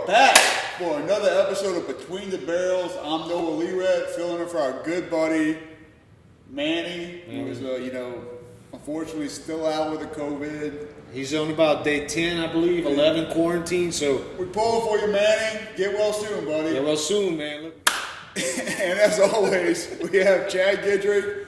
are back for another episode of Between the Barrels. I'm Noah Lered, filling in for our good buddy, Manny, who is, unfortunately still out with the COVID. He's on about day 10, I believe, 11 quarantine, so... We're pulling for you, Manny. Get well soon, buddy. Get well soon, man. Look. And as always, we have Chad Gidrick,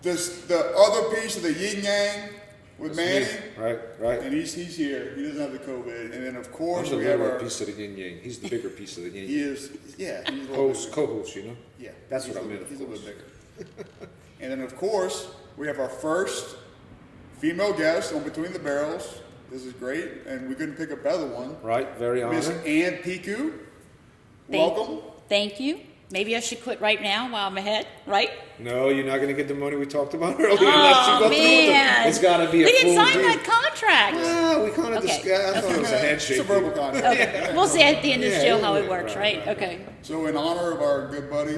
the other piece of the yin yang with Manny. Right. And he's here. He doesn't have the COVID. And then, of course, I'm the we have little our... piece of the yin yang. He's the bigger piece of the yin yang. He is, yeah. He's Co-host, you know? Yeah. That's what I meant, He's a little bit bigger. And then, of course, we have our first female guest on Between the Barrels. This is great, and we couldn't pick a better one. Right, very Miss honored. Anne Picou. Welcome. Thank you. Maybe I should quit right now while I'm ahead, right? No, you're not going to get the money we talked about earlier unless you go Man. through it. It's got to be a We full didn't sign deal. that contract. Well, we kind of Okay. discussed. I thought it was a handshake. It's a verbal contract. Okay. We'll see at the end of the show how it yeah, works, right? Okay. So, in honor of our good buddy,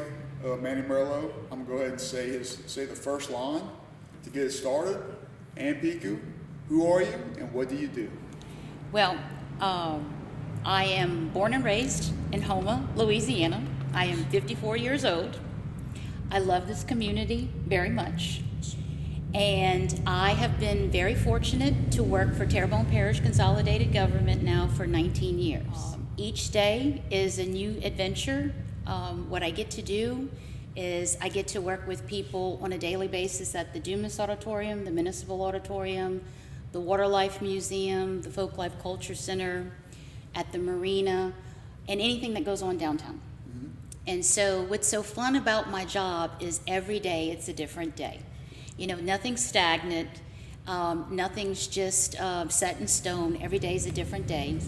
Manny Merlo, I'm going to go ahead and say the first line to get it started. Anne Picou, who are you and what do you do? Well, I am born and raised in Houma, Louisiana. I am 54 years old. I love this community very much. And I have been very fortunate to work for Terrebonne Parish Consolidated Government now for 19 years. Each day is a new adventure. What I get to do is I get to work with people on a daily basis at the Dumas Auditorium, the Municipal Auditorium, the Water Life Museum, the Folk Life Culture Center, at the Marina, and anything that goes on downtown. And so what's so fun about my job is every day it's a different day. You know, nothing's stagnant, nothing's just set in stone. Every day is a different day.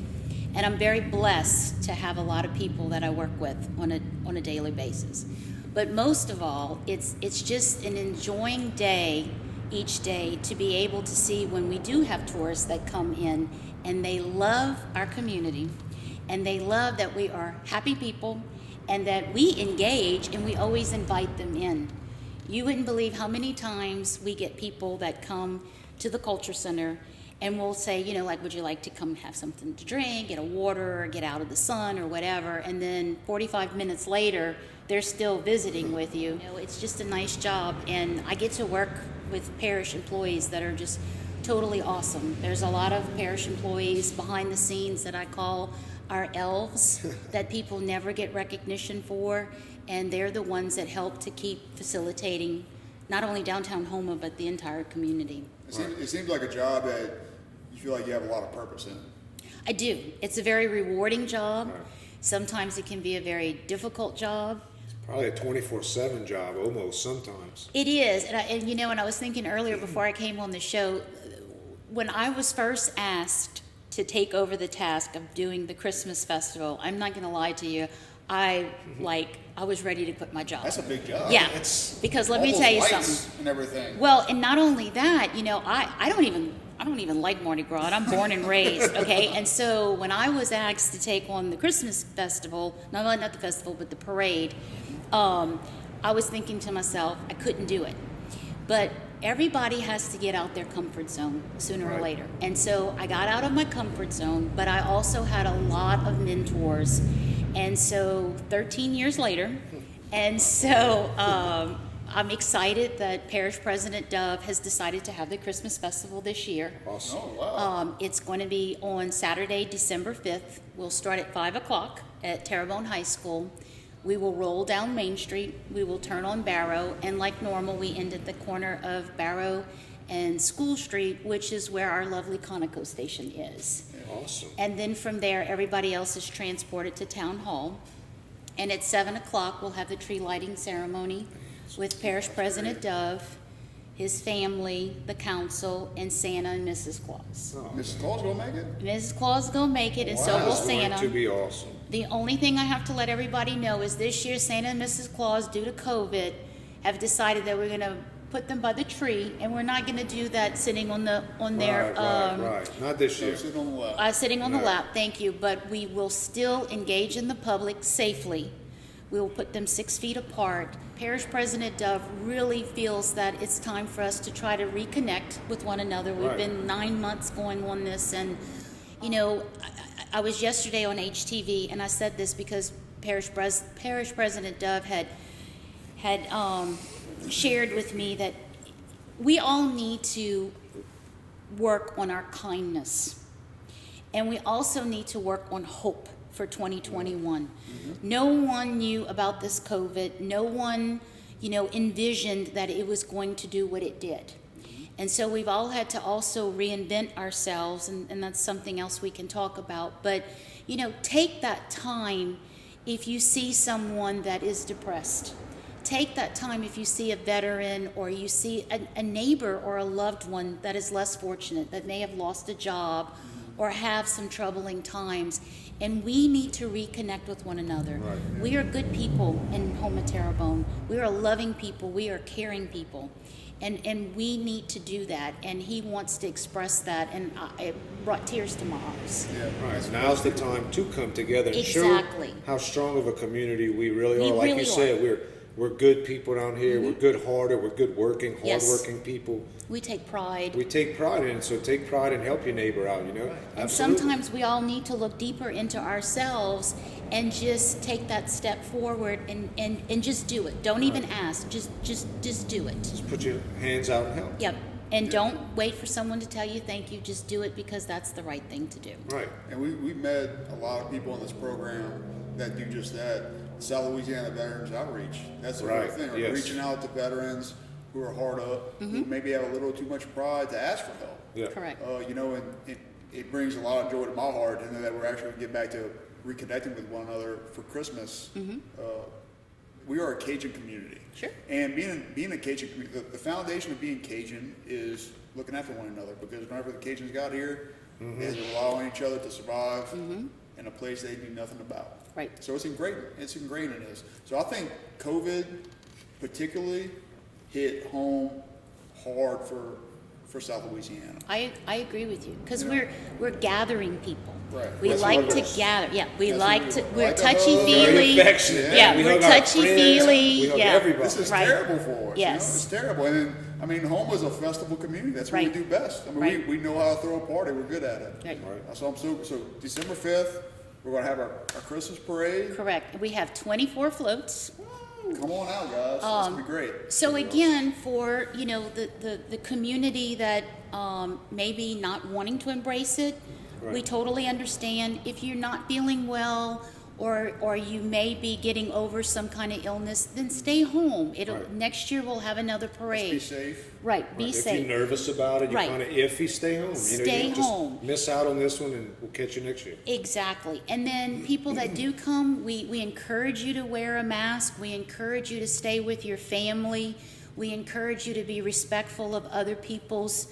And I'm very blessed to have a lot of people that I work with on a daily basis. But most of all, it's just an enjoying day each day to be able to see when we do have tourists that come in and they love our community and they love that we are happy people and that we engage and we always invite them in. You wouldn't believe how many times we get people that come to the Culture Center and we'll say, would you like to come have something to drink, get a water, or get out of the sun or whatever, and then 45 minutes later, they're still visiting with you. It's just a nice job, and I get to work with parish employees that are just totally awesome. There's a lot of parish employees behind the scenes that I call our elves that people never get recognition for, and they're the ones that help to keep facilitating not only downtown Houma, but the entire community. It seems like a job that you feel like you have a lot of purpose in. I do. It's a very rewarding job. Sometimes it can be a very difficult job. Probably a 24/7 job, almost sometimes. It is, and I was thinking earlier before I came on the show, when I was first asked to take over the task of doing the Christmas festival, I'm not going to lie to you, I was ready to quit my job. That's a big job. Yeah, because let me tell you something. And everything. Well, and not only that, I don't even like Mardi Gras. I'm born and raised, okay? And so when I was asked to take on the Christmas festival, not the festival, but the parade, I was thinking to myself, I couldn't do it. But everybody has to get out their comfort zone sooner or later. And so I got out of my comfort zone, but I also had a lot of mentors. And so 13 years later, and so I'm excited that Parish President Dove has decided to have the Christmas Festival this year. Awesome. Oh, wow. It's going to be on Saturday, December 5th. We'll start at 5 o'clock at Terrebonne High School. We will roll down Main Street. We will turn on Barrow. And like normal, we end at the corner of Barrow and School Street, which is where our lovely Conoco station is. Awesome. And then from there, everybody else is transported to Town Hall. And at 7 o'clock, we'll have the tree lighting ceremony with Parish President Dove, his family, the council, and Santa and Mrs. Claus. Mrs. Claus gonna make it? Mrs. Claus is going to make it, and so will That's going Santa. to be awesome. The only thing I have to let everybody know is this year, Santa and Mrs. Claus, due to COVID, have decided that we're going to put them by the tree, and we're not going to do that sitting on their Right. Not this year. Sitting on the left. sitting on the lap. Thank you, but we will still engage in the public safely. We will put them 6 feet apart. Parish President Dove really feels that it's time for us to try to reconnect with one another. We've been 9 months going on this, and I was yesterday on HTV, and I said this because Parish President Dove had shared with me that we all need to work on our kindness, and we also need to work on hope for 2021. No one knew about this COVID. No one, envisioned that it was going to do what it did. And so we've all had to also reinvent ourselves, and that's something else we can talk about. But, take that time if you see someone that is depressed. Take that time if you see a veteran, or you see a neighbor or a loved one that is less fortunate, that may have lost a job or have some troubling times. And we need to reconnect with one another. Right. We are good people in Houma Terrebonne. We are loving people. We are caring people. And we need to do that. And he wants to express that. And it brought tears to my eyes. Yeah, right. Now's the time to come together and exactly. show how strong of a community we really are. We like really you said, are. We're good people down here. We're good-hearted. We're good-working, hard-working yes. people. We take pride. We take pride in it. So take pride and help your neighbor out, And Absolutely. sometimes we all need to look deeper into ourselves and just take that step forward and just do it. Don't even ask. Just do it. Just put your hands out and help. Yep. And don't wait for someone to tell you thank you. Just do it because that's the right thing to do. Right. And we met a lot of people in this program that do just that. South Louisiana Veterans Outreach. That's the right thing. Yes. Reaching out to veterans who are hard up, who maybe have a little too much pride to ask for help. Yeah. Correct. And it brings a lot of joy to my heart to know that we're actually going to get back to reconnecting with one another for Christmas. We are a Cajun community. Sure. And being a Cajun community, the foundation of being Cajun is looking after one another, because whenever the Cajuns got here, they had to rely on each other to survive in a place they knew nothing about. Right. So it's ingrained in us. So I think COVID particularly hit home hard for South Louisiana. I agree with you because we're gathering people. Right. We That's like what to it is. gather. Yeah, we That's like what to. we We're like to hug. touchy Very feely. affectionate. Yeah, We we're hug our touchy friends. feely. We hug Yeah. everybody. This is Right. terrible for us. Yes. It's terrible. And then, Houma is a festival community. That's what Right. we do best. Right. we know how to throw a party. We're good at it. Right. So December 5th, we're going to have our Christmas parade. Correct. We have 24 floats. Come on out, guys. It's going to be great. So again, for the community that maybe not wanting to embrace it, we totally understand. If you're not feeling well, or you may be getting over some kind of illness, then stay home. Next year we'll have another parade. Be safe. Right. Be If safe. you're nervous about it, you're Right. kind of iffy, stay home. Stay you don't home. Just miss out on this one, and we'll catch you next year. Exactly. And then people that do come, we encourage you to wear a mask. We encourage you to stay with your family. We encourage you to be respectful of other people's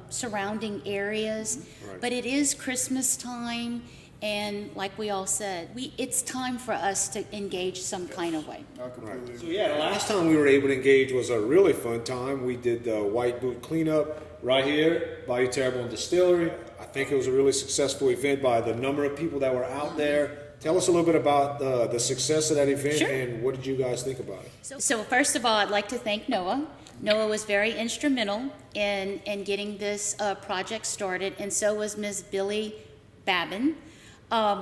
surrounding areas. Right. But it is Christmas time, and like we all said, it's time for us to engage some kind of way. Not completely. So yeah, the last time we were able to engage was a really fun time. We did the white boot cleanup right here by Terrebonne Distillery. I think it was a really successful event by the number of people that were out there. Tell us a little bit about the success of that event. Sure. And what did you guys think about it? So first of all, I'd like to thank Noah. Noah was very instrumental in getting this project started, and so was Ms. Billy Babin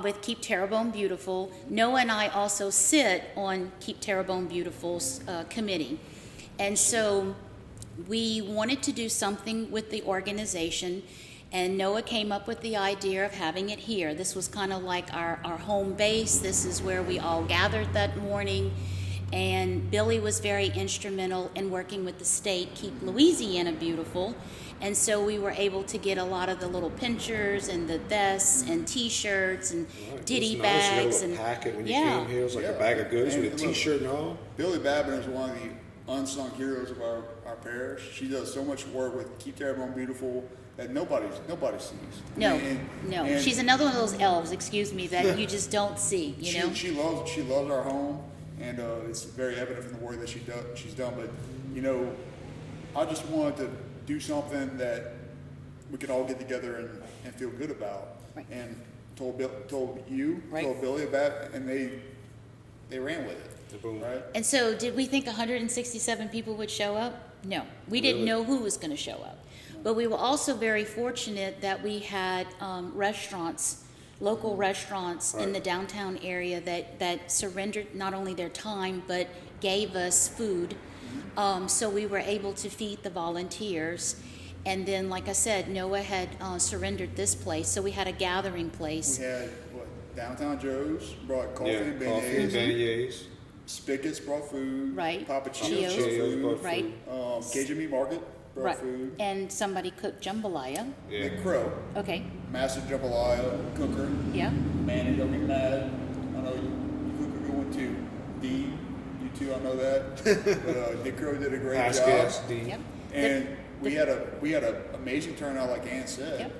with Keep Terrebonne Beautiful. Noah and I also sit on Keep Terrebonne Beautiful's committee. And so we wanted to do something with the organization, and Noah came up with the idea of having it here. This was kind of like our home base. This is where we all gathered that morning. And Billy was very instrumental in working with the state, Keep Louisiana Beautiful. And so we were able to get a lot of the little pinchers and the vests and T-shirts and ditty It was nice. bags. You got a little And packet when you came here. It was like a bag of goods with a T-shirt and all. Billy Babin is one of the unsung heroes of our parish. She does so much work with Keep Terrebonne Beautiful that nobody sees. No, And she's another one of those elves, excuse me, that you just don't see, you know? She loves our home, and it's very evident from the work that she's done. But I just wanted to do something that we could all get together and feel good about. Right. And told Billy about it, and they ran with it. Boom. Right. And so did we think 167 people would show up? No. We didn't know who was going to show up. But we were also very fortunate that we had restaurants local restaurants in Right. the downtown area that surrendered not only their time but gave us food. So we were able to feed the volunteers. And then, like I said, Noah had surrendered this place, so we had a gathering place. We had, Downtown Joe's brought coffee Yeah, and coffee and beignets. beignets. Spigots brought food. Right. Papa Chio's. Chio's brought Chio's food. brought food. Right. Cajun Meat Market brought Right. food. And somebody cooked jambalaya. Yeah. Big Crow, Okay. master jambalaya cooker. Yeah. Man, don't get mad. I know you cook a good one too. D, you too, I know that. But Dick Crow did a great Ask job. Gas, Dean. Yep. And The- we had a amazing turnout, like Ann said, Yep.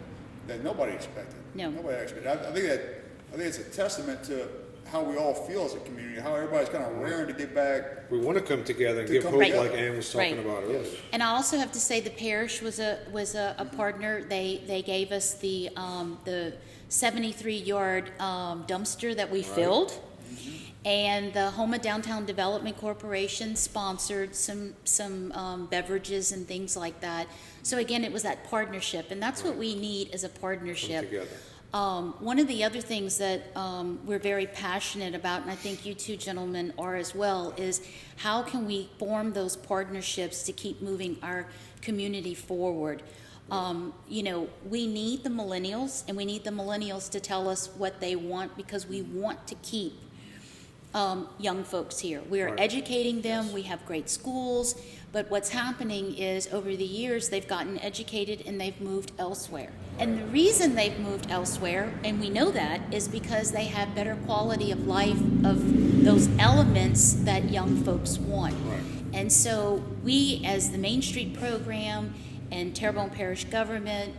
that nobody expected. No. Nobody expected. I think it's a testament to how we all feel as a community, how everybody's kind of raring to get back. We want to come together and To give come hope, together. like Ann was talking Right. about earlier. And I also have to say the parish was a partner. They gave us the 73-yard dumpster that we filled, and the Houma Downtown Development Corporation sponsored some beverages and things like that. So again, it was that partnership, and that's what we need as a Come partnership. together. One of the other things that we're very passionate about, and I think you two gentlemen are as well, is how can we form those partnerships to keep moving our community forward? We need the millennials, and we need the millennials to tell us what they want, because we want to keep young folks here. We are Right. educating them. We have great schools, but what's happening is over the years they've gotten educated and they've moved elsewhere. And the reason they've moved elsewhere, and we know that, is because they have better quality of life, of those elements that young folks want. Right. And so we, as the Main Street program and Terrebonne Parish government,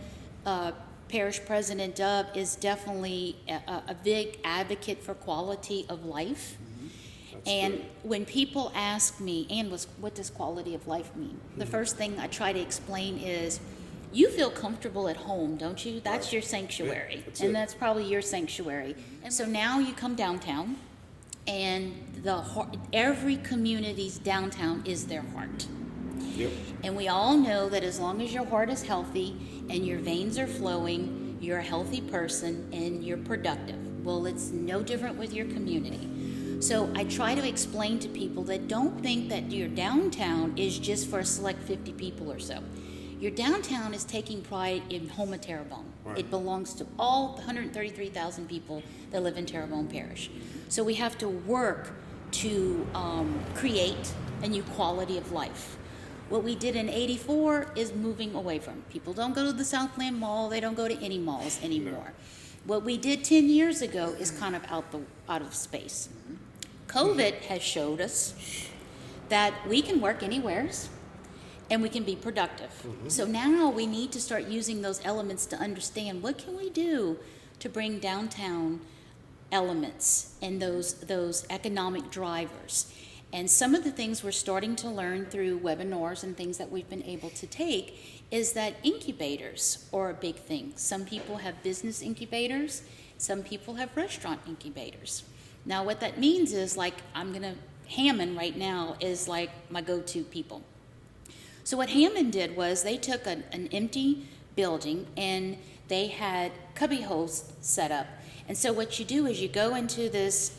Parish President Dub is definitely a big advocate for quality of life. And good. when people ask me, Ann, what does quality of life mean? The first thing I try to explain is, you feel comfortable at home, don't you? That's your sanctuary. Yeah, that's And it. that's probably your sanctuary. And so now you come downtown, and every community's downtown is their heart. Yep. And we all know that as long as your heart is healthy and your veins are flowing, you're a healthy person and you're productive. Well, it's no different with your community. So I try to explain to people that don't think that your downtown is just for a select 50 people or so. Your downtown is taking pride in Houma Terrebonne. Right. It belongs to all 133,000 people that live in Terrebonne Parish. So we have to work to create a new quality of life. What we did in '84 is moving away from. People don't go to the Southland Mall. They don't go to any malls anymore. What we did 10 years ago is kind of out of space. COVID has showed us that we can work anywheres and we can be productive. So now we need to start using those elements to understand what can we do to bring downtown elements and those economic drivers. And some of the things we're starting to learn through webinars and things that we've been able to take is that incubators are a big thing. Some people have business incubators, some people have restaurant incubators. Now what that means is, like, Hammond right now is like my go-to people. So what Hammond did was they took an empty building and they had cubby holes set up. And so what you do is you go into this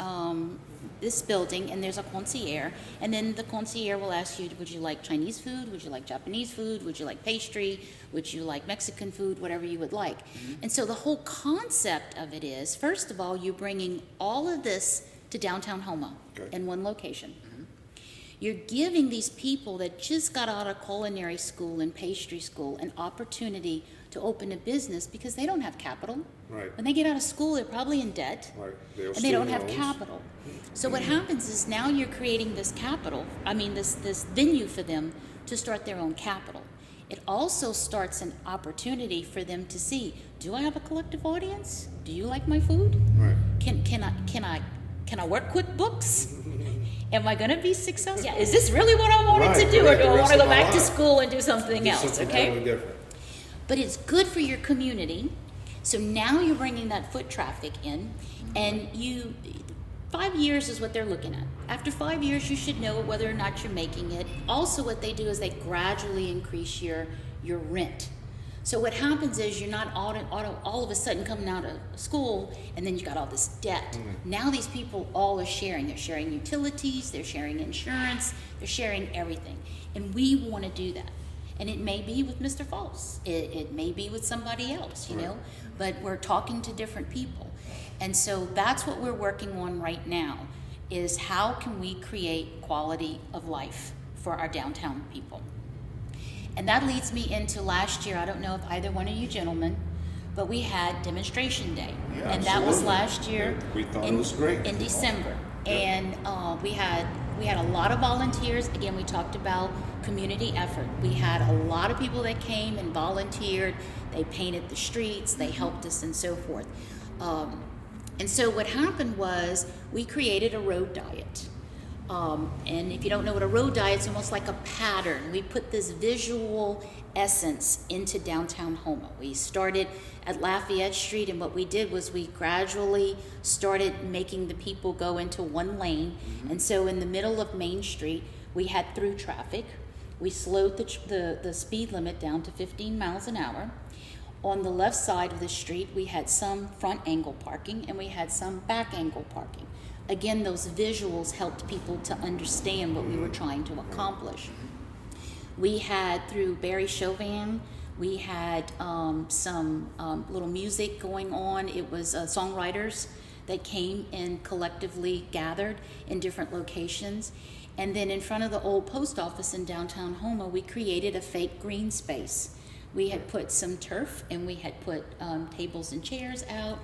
building and there's a concierge, and then the concierge will ask you, would you like Chinese food? Would you like Japanese food? Would you like pastry? Would you like Mexican food? Whatever you would like. And so the whole concept of it is, first of all, you're bringing all of this to downtown Houma in one location. You're giving these people that just got out of culinary school and pastry school an opportunity to open a business because they don't have capital. Right. When they get out of school, they're probably in debt. Right. And they don't have capital. So what happens is now you're creating this this venue for them to start their own capital. It also starts an opportunity for them to see, do I have a collective audience? Do you like my food? Right. Can I work QuickBooks? Am I going to be successful? Is this really what I wanted to Right, do, for or do the I want rest to go of my back to life. school and do something Do else? something Okay. totally different. But it's good for your community. So now you're bringing that foot traffic in, and 5 years is what they're looking at. After 5 years, you should know whether or not you're making it. Also, what they do is they gradually increase your rent. So what happens is you're not all of a sudden coming out of school and then you got all this debt. Now these people all are sharing. They're sharing utilities, they're sharing insurance, they're sharing everything. And we want to do that. And it may be with Mr. False. It may be with somebody else, you know, but we're talking to different people. And so that's what we're working on right now, is how can we create quality of life for our downtown people. And that leads me into last year. I don't know if either one of you gentlemen, but we had demonstration day. Yeah, and that was absolutely. last year. Yeah, we thought it was great. In December. And we had a lot of volunteers. Again, we talked about community effort. We had a lot of people that came and volunteered. They painted the streets, they helped us, and so forth. And so what happened was we created a road diet. And if you don't know what a road diet, it's almost like a pattern. We put this visual essence into downtown Houma. We started at Lafayette Street, and what we did was we gradually started making the people go into one lane. And so in the middle of Main Street, we had through traffic. We slowed the speed limit down to 15 miles an hour. On the left side of the street, we had some front angle parking and we had some back angle parking. Again, those visuals helped people to understand what we were trying to accomplish. We had, through Barry Chauvin, we had some little music going on. It was songwriters that came and collectively gathered in different locations. And then in front of the old post office in downtown Houma, we created a fake green space. We had put some turf and we had put tables and chairs out.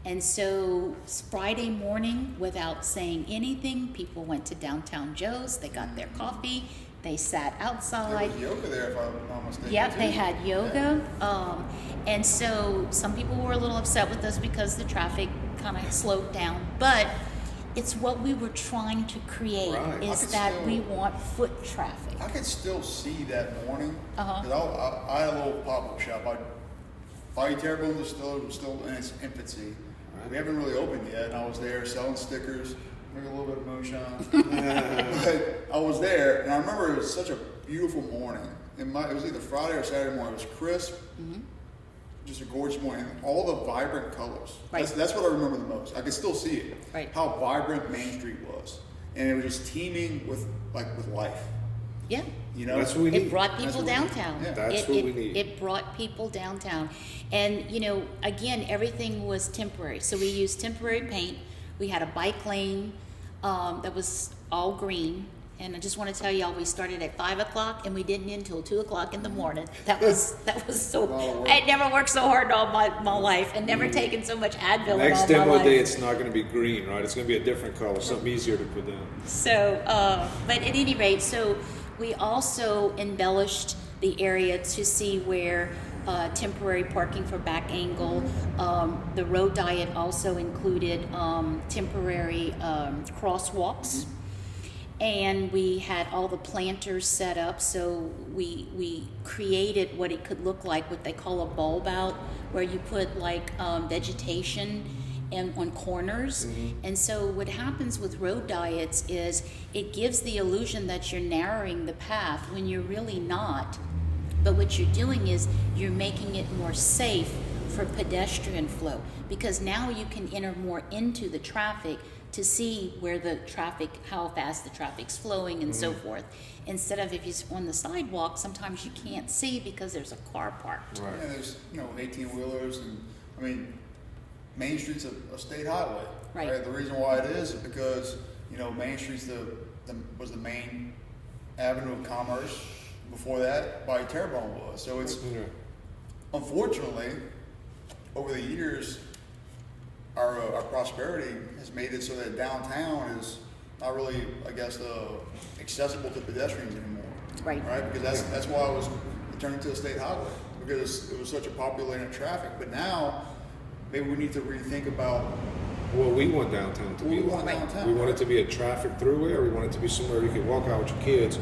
And so Friday morning, without saying anything, people went to Downtown Joe's, they got their coffee, they sat outside. There was yoga there, if I'm not mistaken. Yep, too. they had yoga. And so some people were a little upset with us because the traffic kind of slowed down. But it's what we were trying to create, Right. is that we want foot traffic. I could still see that morning. Uh-huh. Because I had a little pop-up shop. Bayou Terrebonne Distillery was still in its infancy. We haven't really opened yet, and I was there selling stickers, maybe a little bit of moonshine. But I was there, and I remember it was such a beautiful morning. It was either Friday or Saturday morning. It was crisp, just a gorgeous morning. And all the vibrant colors. Right. That's what I remember the most. I can still see it. Right. How vibrant Main Street was, and it was just teeming with life. Yeah. You know, That's what we need. It brought That's people what we need. downtown. Yeah. That's what we need. It brought people downtown. And, you know, again, everything was temporary. So we used temporary paint. We had a bike lane that was all green. And I just want to tell y'all, we started at 5 o'clock and we didn't end until 2 o'clock in the morning. That was so, A lot of work. I had never worked so hard all my life and never taken so much Advil in Next all my demo life. day, it's not going to be green, right? It's going to be a different color, something easier to put down. So, but at any rate, so we also embellished the area to see where temporary parking for back angle. The road diet also included temporary crosswalks. And we had all the planters set up, so we created what it could look like, what they call a bulb out, where you put like vegetation and on corners. And so what happens with road diets is it gives the illusion that you're narrowing the path when you're really not. But what you're doing is you're making it more safe for pedestrian flow, because now you can enter more into the traffic to see where the traffic, how fast the traffic's flowing and so forth. Instead of if you're on the sidewalk, sometimes you can't see because there's a car parked. Right. And there's 18-wheelers, and I mean, Main Street's a state highway. Right. The reason why it is because Main Street's was the main avenue of commerce. Before that, Bayou Terrebonne was. So it's unfortunately over the years, our prosperity has made it so that downtown is not really, I guess, accessible to pedestrians anymore. Right. Right. Because that's why it turned into a state highway, because it was such a populated traffic. But now, maybe we need to rethink about Well, we want downtown to what be we want like. downtown. We want it to be a traffic throughway, or we want it to be somewhere you can walk out with your kids,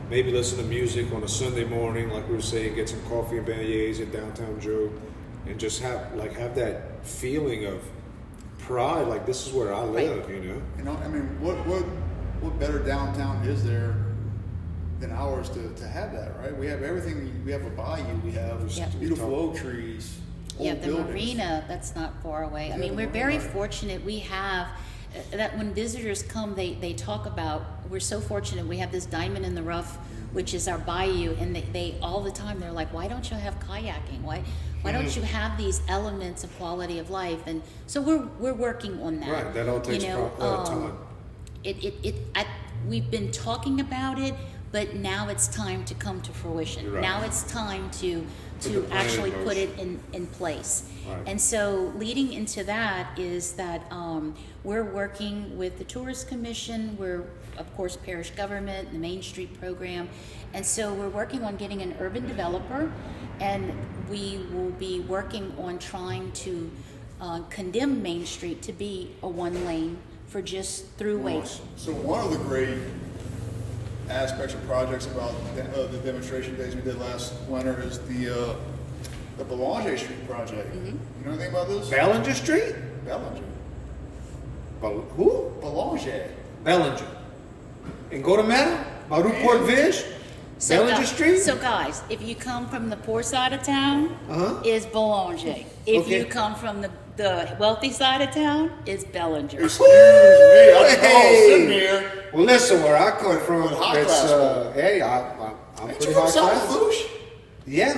maybe listen to music on a Sunday morning, like we were saying, get some coffee and beignets at Downtown Joe, and just have that feeling of pride, like this is where I live, I mean, what better downtown is there than ours to have that, right? We have everything. We have a bayou. We have Yep. beautiful oak trees. Yeah, old the buildings. marina, that's not far away. I Yeah, mean, the we're very marina. fortunate. We have that when visitors come, they talk about, we're so fortunate. We have this diamond in the rough, which is our bayou, and they all the time, they're like, why don't you have kayaking? Why don't you have these elements of quality of life? And so we're working on that. Right, that all takes time. We've been talking about it, but now it's time to come to fruition. Right. Now it's time to Put the plan actually in put it motion. in place. Right. And so leading into that is that we're working with the Tourist Commission. We're, of course, parish government, the Main Street program. And so we're working on getting an urban developer, and we will be working on trying to condemn Main Street to be a one lane for just throughways. So one of the great aspects of projects about the demonstration days we did last winter is the Belanger Street project. Mm-hmm. You know anything about this? Ballinger Street? Bellinger. Who? Belanger. Bellinger. And go to Meta? By Newport Vish? Bellinger Street? So guys, if you come from the poor side of town, Uh-huh. it's Belanger. If Okay. you come from the wealthy side of town, it's Bellinger. Excuse me, I Hey. sitting here. Well, listen, where I come from, With high it's, class folk. hey, I'm Ain't pretty you from high South class. Lafourche? Yeah,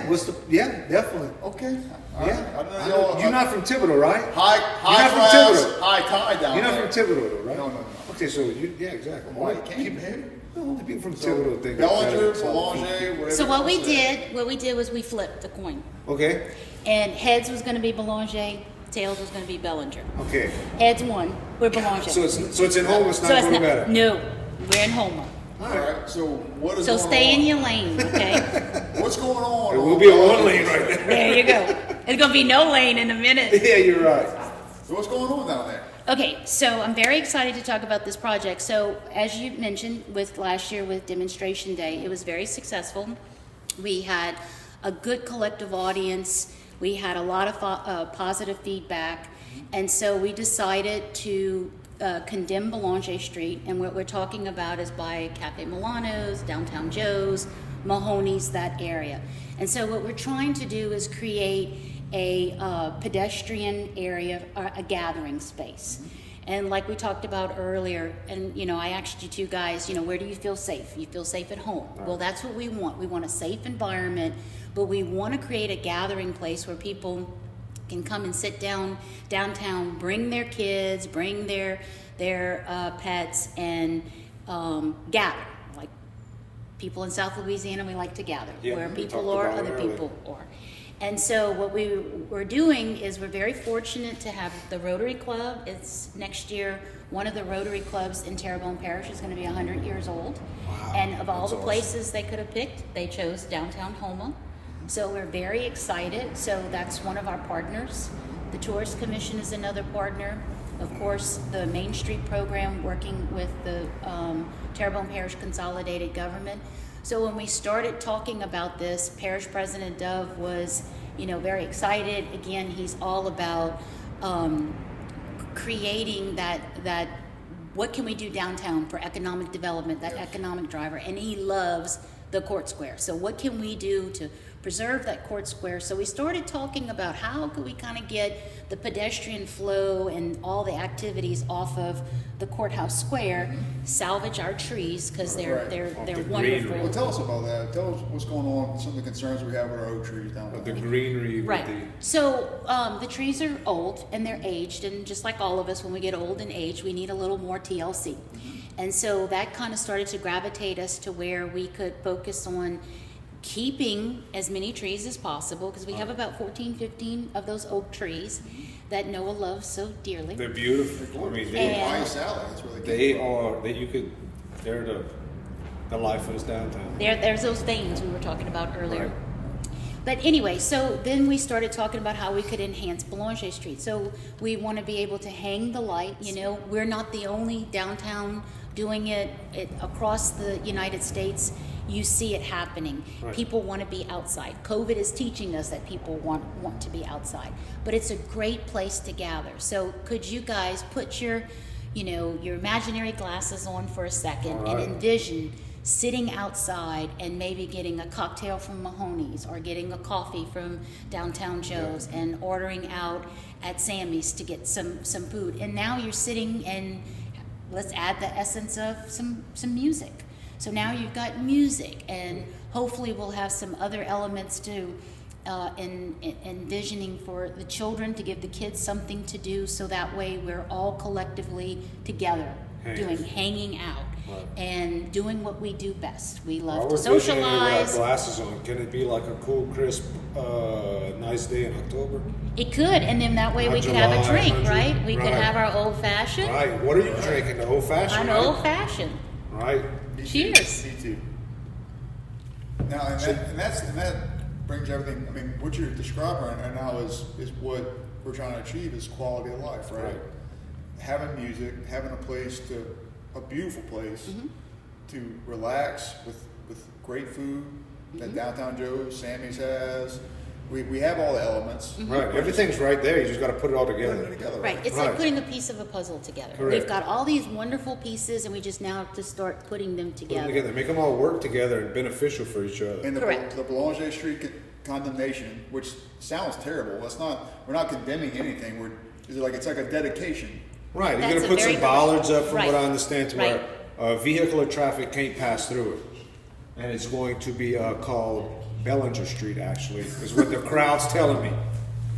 definitely. Okay. Yeah. I don't know. You're not from Thibodeau, right? high not from class, Thibodeau. high tide down You're not there. from Thibodeau, though, right? No. Okay, so yeah, exactly. Why you came here? Only people from So, Thibodeau think Bellinger, that. Belanger, whatever. So what you we say. did was we flipped the coin, Okay, and heads was going to be Belanger, tails was going to be Bellinger. okay. Heads won, we're Belanger. So it's in home. It's not So it's going to not- matter. No, we're in Houma. All right. So what is So going stay on? in your lane, okay? What's going on? It will be a one lane right there. There you go. There's going to be no lane in a minute. Yeah, you're right. So what's going on down there? Okay, so I'm very excited to talk about this project. So as you mentioned, with last year with Demonstration Day, it was very successful. We had a good collective audience. We had a lot of positive feedback. And so we decided to condemn Belanger Street. And what we're talking about is by Cafe Milano's, Downtown Joe's, Mahoney's, that area. And so what we're trying to do is create a pedestrian area, a gathering space. And like we talked about earlier, and I asked you two guys, where do you feel safe? You feel safe at home. Well, that's what we want. We want a safe environment, but we want to create a gathering place where people can come and sit down downtown, bring their kids, bring their pets, and gather. Like people in South Louisiana, we like to gather. Yeah, Where we people talked are, about it other earlier. people are. And so what we're doing is we're very fortunate to have the Rotary Club. It's next year, one of the Rotary Clubs in Terrebonne Parish is going to be 100 years old. Wow, And of all that's the awesome. places they could have picked, they chose downtown Houma. So we're very excited. So that's one of our partners. The Tourist Commission is another partner. Of course, the Main Street program working with the Terrebonne Parish Consolidated Government. So when we started talking about this, Parish President Dove was, very excited. Again, he's all about creating that what can we do downtown for economic development, that economic driver, and he loves the Court Square. So what can we do to preserve that Court Square? So we started talking about how could we kind of get the pedestrian flow and all the activities off of the Courthouse Square, salvage our trees because they're Right. they're The wonderful. greenery. Well, tell us about that. Tell us what's going on. Some of the concerns we have with our oak trees down The there. greenery with Right. the So the trees are old and they're aged, and just like all of us, when we get old and aged, we need a little more TLC. And so that kind of started to gravitate us to where we could focus on keeping as many trees as possible, because we have about 14, 15 of those oak trees that Noah loves so dearly. they're beautiful. I mean, And- Ice Alley. That's where they came from. they're the life of this downtown. There's those veins we were talking about earlier. Right. But anyway, so then we started talking about how we could enhance Belanger Street. So we want to be able to hang the light. We're not the only downtown doing it across the United States. You see it happening. Right. People want to be outside. COVID is teaching us that people want to be outside. But it's a great place to gather. So could you guys put your imaginary glasses on for a second All right. and envision sitting outside and maybe getting a cocktail from Mahoney's or getting a coffee from Downtown Joe's and ordering out at Sammy's to get some food. And now you're sitting and let's add the essence of some music. So now you've got music, and hopefully we'll have some other elements to envisioning for the children, to give the kids something to do, so that way we're all collectively together hanging out. Right. And doing what we do best. We love While to we're visioning socialize. without glasses on, can it be like a cool, crisp, nice day in October? It could, and then that way Not we could have a July, drink, 100, right? We could right. have our old fashioned. Right. What are you drinking? The old fashioned. An right? old fashioned. Right. Cheers. Me too. Now, and that brings everything. I mean, what you're describing right now is what we're trying to achieve is quality of life, right? Having music, having a beautiful place to relax with great food that Downtown Joe's, Sammy's has. We have all the elements. Right. Everything's right there. You just got to put it all Put together. it together. Right. It's like putting a piece of a puzzle together. Correct. We've got all these wonderful pieces, and we just now have to start putting them Put them together. together. Make them all work together and beneficial for each other. And Correct. the Boulanger Street condemnation, which sounds terrible. We're not condemning anything. It's like a dedication. Right. You're That's going to a put very some good- bollards up, from right. what I understand, to Right. where vehicular traffic can't pass through it. And it's going to be called Bellinger Street, actually, is what the crowd's telling me.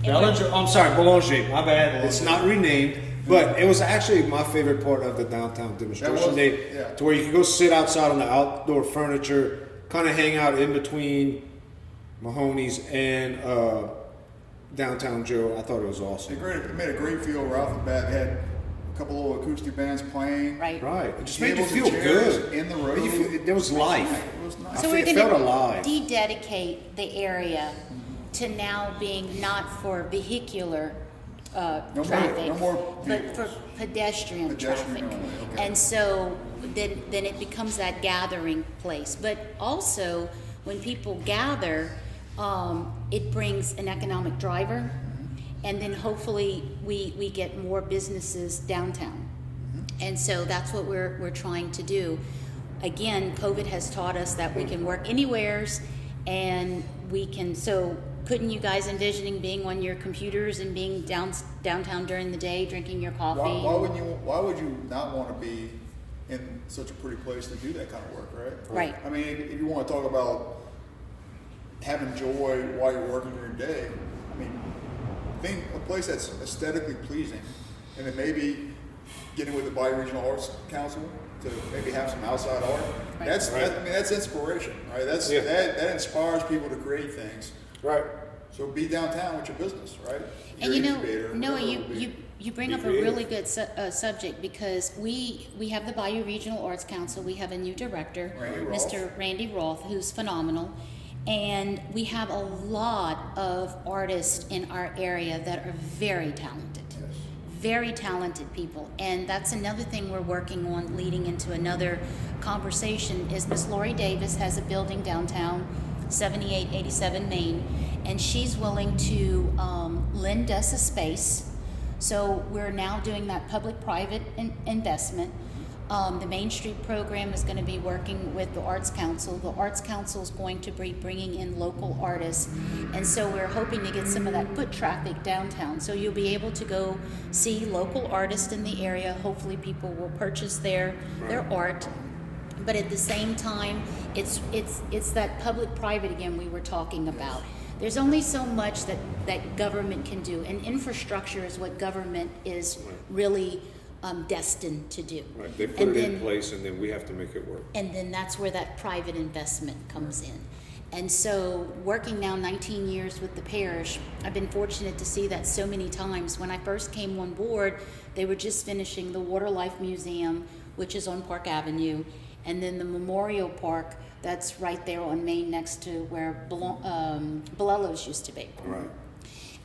Bellinger, I'm sorry, Boulanger, my bad. It's not renamed, but it was actually my favorite part of the downtown demonstration day, yeah. to where you could go sit outside on the outdoor furniture, kind of hang out in between Mahoney's and Downtown Joe. I thought it was awesome. It made a great feel right off the bat. They had a couple little acoustic bands playing. Right. Right, it just made you Tables and feel chairs good. in the Made road. you feel- there was life. It was nice. I So feel- we're it going felt to alive. de-dedicate the area to now being not for vehicular traffic, no more but vehicles. for pedestrian traffic. Pedestrian only, okay. And so then it becomes that gathering place. But also, when people gather, it brings an economic driver, and then hopefully we get more businesses downtown. And so that's what we're trying to do. Again, COVID has taught us that we can work anywheres, and we can. So, couldn't you guys envisioning being on your computers and being downtown during the day, drinking your coffee? Why would you not want to be in such a pretty place to do that kind of work, right? Right. I mean, if you want to talk about having joy while you're working your day, I mean, think a place that's aesthetically pleasing, and then maybe getting with the Bayou Regional Arts Council to maybe have some outside art. Right. That's inspiration, right? That inspires people to create things. Right. So be downtown with your business, right? And Your you know, incubator, Noah, whatever it will be. you bring Be up creative. a really good subject, because we have the Bayou Regional Arts Council. We have a new director, Randy Roth. Mr. Randy Roth, who's phenomenal. And we have a lot of artists in our area that are very talented. Yes. Very talented people. And that's another thing we're working on, leading into another conversation, is Miss Lori Davis has a building downtown, 7887 Main, and she's willing to lend us a space. So we're now doing that public-private investment. The Main Street program is going to be working with the Arts Council. The Arts Council is going to be bringing in local artists. And so we're hoping to get some of that foot traffic downtown. So you'll be able to go see local artists in the area. Hopefully people will purchase their art. But at the same time, it's that public-private again we were talking about. There's only so much that government can do. And infrastructure is what government is really destined to do. Right. They put And it then- in place, and then we have to make it work. And then that's where that private investment comes in. And so, working now 19 years with the parish, I've been fortunate to see that so many times. When I first came on board, they were just finishing the Water Life Museum, which is on Park Avenue, and then the Memorial Park that's right there on Main next to where Bolello's used to be. Right.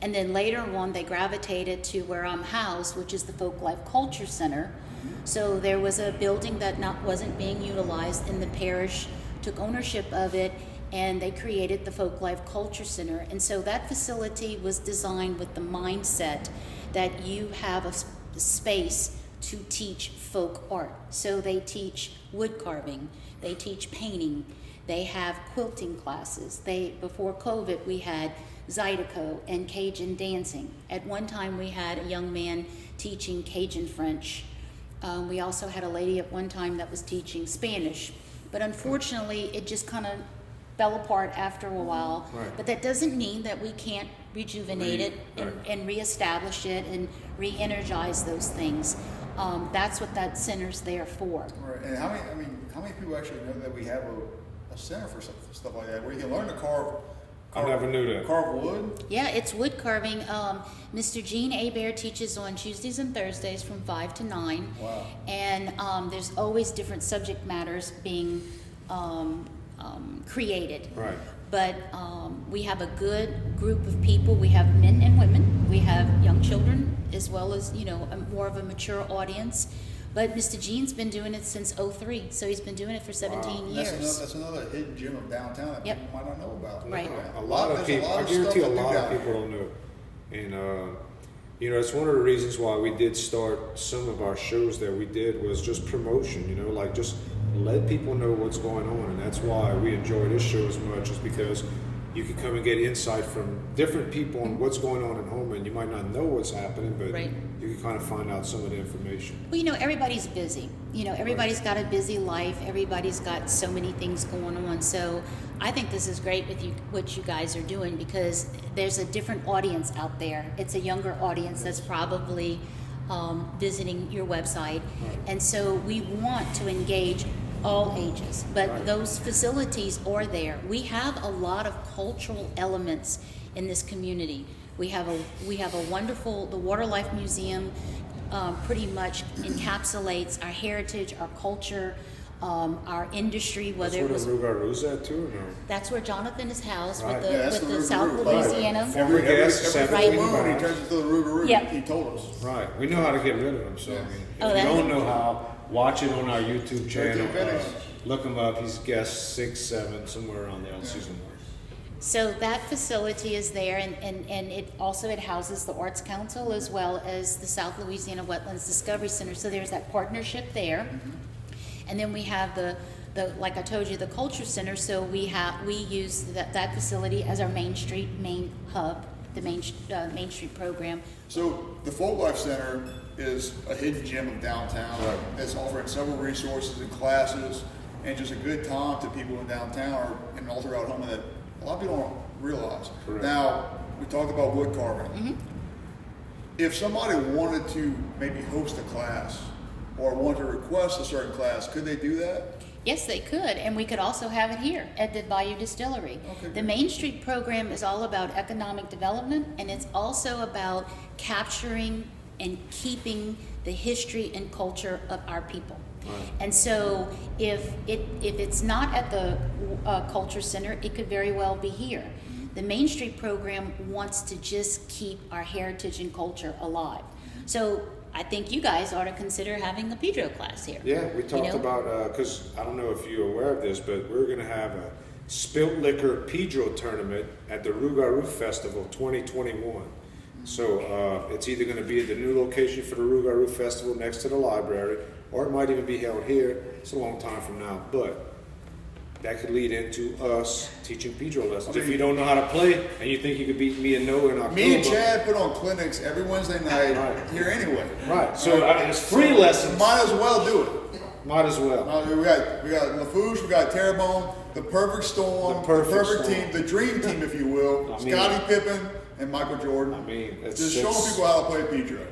And then later on, they gravitated to where I'm housed, which is the Folk Life Culture Center. So there was a building that wasn't being utilized, and the parish took ownership of it, and they created the Folk Life Culture Center. And so that facility was designed with the mindset that you have a space to teach folk art. So they teach wood carving, they teach painting, they have quilting classes. Before COVID, we had Zydeco and Cajun dancing. At one time, we had a young man teaching Cajun French. We also had a lady at one time that was teaching Spanish. But unfortunately, it just kind of fell apart after a while. Right. But that doesn't mean that we can't rejuvenate it and reestablish it and re-energize those things. That's what that center's there for. Right. And how many people actually know that we have a center for stuff like that, where you can learn to carve? I never knew that. Carve wood? Yeah, it's wood carving. Mr. Gene Abair teaches on Tuesdays and Thursdays from 5 to 9. Wow. And there's always different subject matters being created. Right. But we have a good group of people. We have men and women. We have young children as well as, more of a mature audience. But Mr. Gene's been doing it since 2003, so he's been doing it for 17 years. That's another hidden gem of downtown that Yep. people might not know about. Right. A lot of people, I guarantee a lot of people don't know. And, it's one of the reasons why we did start some of our shows that we did was just promotion, like just let people know what's going on. And that's why we enjoy this show as much, is because you can come and get insight from different people on what's going on at home, and you might not know what's happening, but Right. you can kind of find out some of the information. Well, everybody's busy. Everybody's got a busy life. Everybody's got so many things going on. So I think this is great with what you guys are doing, because there's a different audience out there. It's a younger audience that's probably visiting your website. Right. And so we want to engage all ages, but Right. those facilities are there. We have a lot of cultural elements in this community. We have a wonderful, the Water Life Museum pretty much encapsulates our heritage, our culture, our industry, whether it That's was. where the Rougarrou's at too, or no? That's where Jonathan is housed Right. with Yeah, that's the the South Rougarou. Louisiana. Former guest, Every 17 full moon, he pounds. turns into the Rougarou. Yep. He told us. Right, we know how to get rid of them. So I mean, Oh, if you that- don't know how, watch it on our YouTube channel. Vintage. Look him up. He's guest 6, 7, somewhere around there on season 1. So that facility is there, and it houses the Arts Council as well as the South Louisiana Wetlands Discovery Center. So there's that partnership there, and then we have the like I told you, the Culture Center. So we use that facility as our main hub, the Main Street program. So the Folk Life Center is a hidden gem of downtown. Right. It's offering several resources and classes, and just a good time to people in downtown or and all throughout Houma that a lot of people don't realize. Correct. Now, we talked about wood carving. Mm-hmm. If somebody wanted to maybe host a class or wanted to request a certain class, could they do that? Yes, they could, and we could also have it here at the Bayou Distillery. Okay, The good. Main Street program is all about economic development, and it's also about capturing and keeping the history and culture of our people. Right. And so if it's not at the Culture Center, it could very well be here. The Main Street program wants to just keep our heritage and culture alive. So I think you guys ought to consider having a Pedro class here. Yeah, we talked know? about, because I don't know if you're aware of this, but we're going to have a Spilt Liquor Pedro tournament at the Rougarou Festival 2021. So it's either going to be at the new location for the Rougarou Festival next to the library, or it might even be held here. It's a long time from now, but that could lead into us teaching Pedro lessons. If you don't know how to play and you think you could beat me and Noah in October. Me and Chad put on clinics every Wednesday night Right. here anyway. Right, so it's free lessons. Might as well do it. Might as well. We got LaFouche, we got Terrebonne, the perfect storm, The perfect storm. team, the dream team, if you will. I mean- Scottie Pippen and Michael Jordan. I mean, it's just showing people how to play Pedro.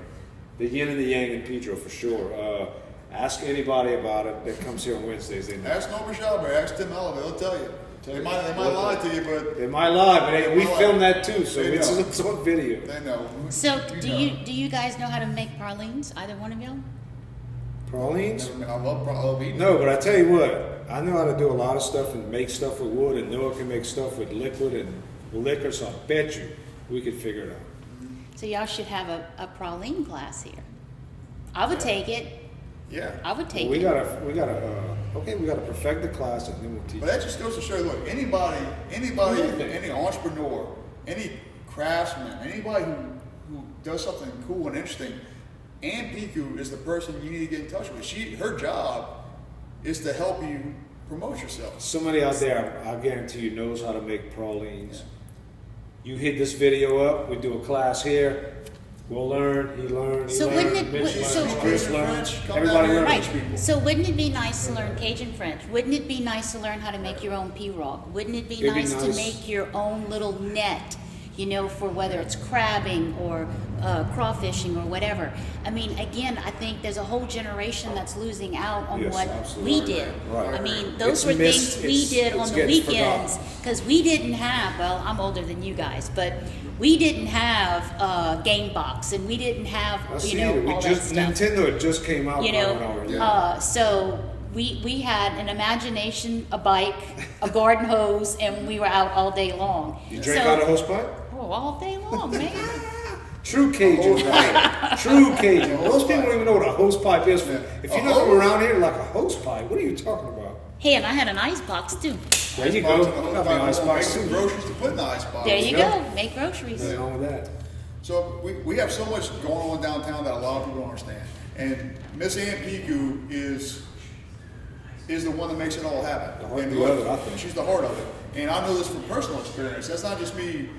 the yin and the yang in Pedro for sure. Ask anybody about it that comes here on Wednesdays. They know. Ask Norman Schauber, ask Tim Oliver, they'll tell you. They might lie to you, but They might lie, but we might filmed lie. that too, so They it's, know. it's on video. they know. So do know. you guys know how to make pralines? Either one of y'all? Pralines? I love eating. No, but I tell you what, I know how to do a lot of stuff and make stuff with wood, and Noah can make stuff with liquid and liquor, so I bet you we could figure it out. So y'all should have a praline class here. I would take it. Yeah. I would take We it. gotta perfect the class and then we'll teach. But that just goes to show, look, anybody, Anything. any entrepreneur, any craftsman, anybody who does something cool and interesting, Anne Picou is the person you need to get in touch with. Her job is to help you promote yourself. Somebody out there, I guarantee you, knows how to make pralines. You hit this video up, we do a class here, we'll learn, he learned, he So learned, wouldn't it- Mitch so- learned, Chris learned, Come everybody down here. learns. Right. So wouldn't it be nice to learn Cajun French? Wouldn't it be nice to learn how to make your own pirogue? Wouldn't it be It'd be nice to nice. make your own little net, you know, for whether it's crabbing or crawfishing or whatever? I mean, again, I think there's a whole generation that's losing out on Yes, what absolutely. we did. Right. I mean, those It's were missed- things we did it's on the getting weekends because we didn't have, well, I'm older than you guys, but we didn't have Game Box and we didn't have, I you know, see it. all We that just, stuff. Nintendo had just came out. You about an know, hour ago. so we had an imagination, a bike, a garden hose, and we were out all day long. You drank So- out of hose pipe? Oh, all day long, man. True Cajun, right? True Cajun. Most people don't even know what a hose pipe is. If you're not from around here, like a hose pipe, what are you talking about? Hey, and I had an ice box too. There you Box go. and a hose Got pipe. me ice We're gonna box make some too. groceries to put in the ice box. There you Yeah. go. Make groceries. Nothing wrong with that. So we have so much going on downtown that a lot of people don't understand. And Miss Anne Picou is the one that makes it all happen. The heart And of look, it, I think. she's the heart of it. And I know this from personal experience. That's not just me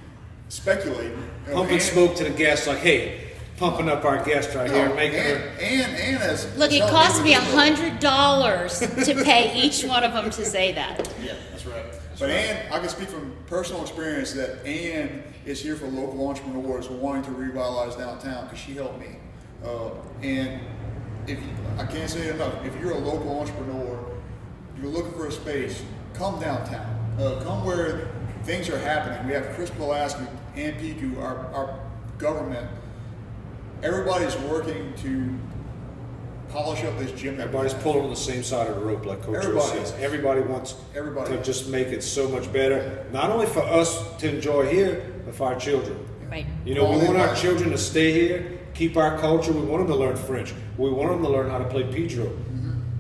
speculating. You know, Pumping Ann- smoke to the guests, like, hey, pumping up our guest right here, No, making her. Ann has. Look, it helped cost with me this book. $100 to pay each one of them to say that. Yeah, that's right. But Ann, I can speak from personal experience that Ann is here for local entrepreneurs wanting to revitalize downtown because she helped me. And if you, I can't say it enough, if you're a local entrepreneur, you're looking for a space, come downtown. Come where things are happening. We have Chris Pulaski, Anne Picou, our government. Everybody's working to polish up this gym. that we Everybody's have. pulling on the same side of the rope, like Coach O Everybody says. is. Everybody wants Everybody to is. just make it so much better, not only for us to enjoy here, but for our children. Right. You know, we All want our in. children to stay here, keep our culture. We want them to learn French. We want them to learn how to play Pedro.